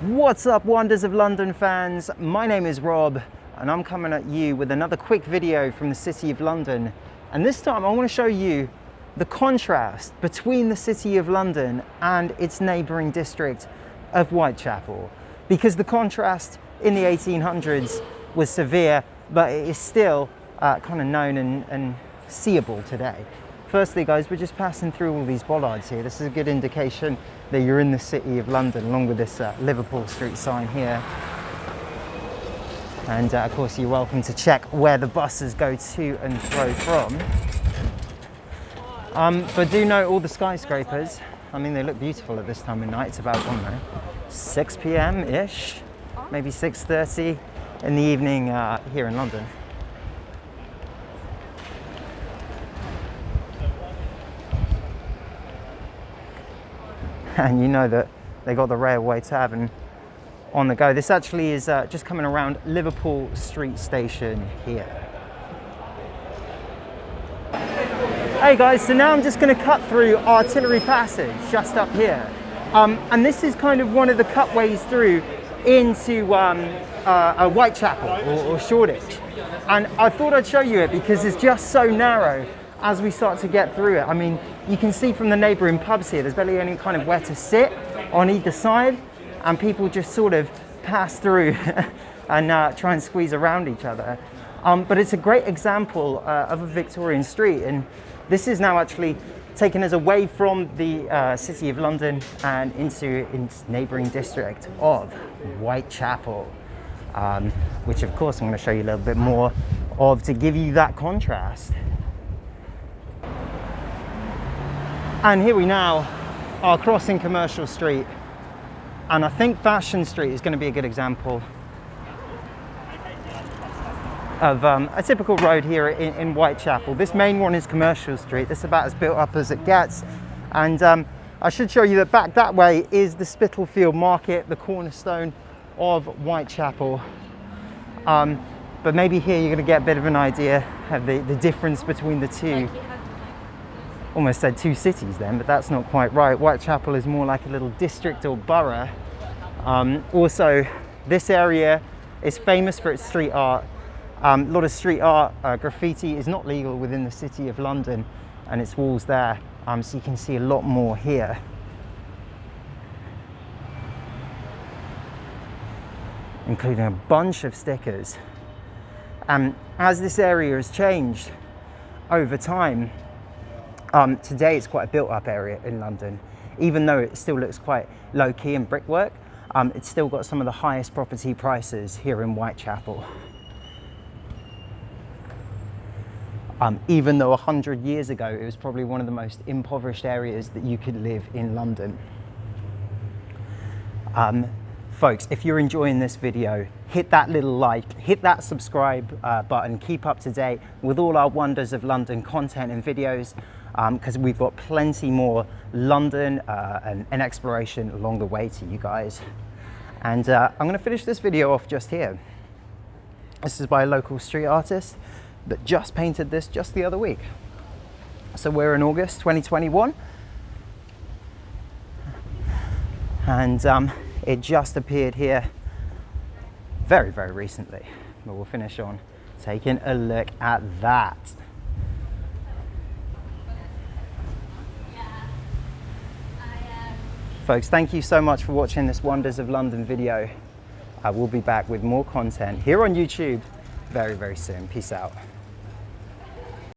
What's up, Wonders of London fans? My name is Rob and I'm coming at you with another quick video from the City of London. And this time I want to show you the contrast between the City of London and its neighbouring district of Whitechapel. Because the contrast in the 1800s was severe, but it is still kind of known and seeable today. Firstly, guys, we're just passing through all these bollards here. This is a good indication that you're in the City of London, along with this Liverpool Street sign here. And of course, you're welcome to check where the buses go to and fro from. But do note all the skyscrapers. I mean, they look beautiful at this time of night. It's about, I don't know, 6 p.m.-ish, maybe 6:30 in the evening here in London. And you know that they got the Railway Tavern on the go. This actually is just coming around Liverpool Street Station here. Hey guys, so now I'm just going to cut through Artillery Passage just up here. And this is kind of one of the cutways through into Whitechapel or Shoreditch. And I thought I'd show you it because it's just so narrow as we start to get through it. I mean, you can see from the neighbouring pubs here, there's barely any kind of where to sit on either side, and people just sort of pass through and try and squeeze around each other. But it's a great example of a Victorian street, and this is now actually taken us away from the City of London and into its neighbouring district of Whitechapel, which of course I'm going to show you a little bit more of to give you that contrast. And here we now are crossing Commercial Street, and I think Fashion Street is going to be a good example of a typical road here in Whitechapel. This main one is Commercial Street. This is about as built up as it gets, and I should show you that back that way is the Spitalfield Market, the cornerstone of Whitechapel. But maybe here you're going to get a bit of an idea of the difference between the two. Almost said two cities then, but that's not quite right. Whitechapel is more like a little district or borough. Also, this area is famous for its street art. A lot of street art, graffiti is not legal within the City of London and its walls there, so you can see a lot more here. Including a bunch of stickers. As this area has changed over time, today it's quite a built-up area in London. Even though it still looks quite low-key and brickwork, it's still got some of the highest property prices here in Whitechapel. Even though 100 years ago it was probably one of the most impoverished areas that you could live in London. Folks, if you're enjoying this video, hit that little like, hit that subscribe button, keep up to date with all our Wonders of London content and videos, because we've got plenty more London and exploration along the way to you guys. And I'm going to finish this video off just here. This is by a local street artist that just painted this just the other week. So we're in August 2021, and it just appeared here very, very recently. But we'll finish on taking a look at that. Folks, thank you so much for watching this Wonders of London video. I will be back with more content here on YouTube very, very soon. Peace out.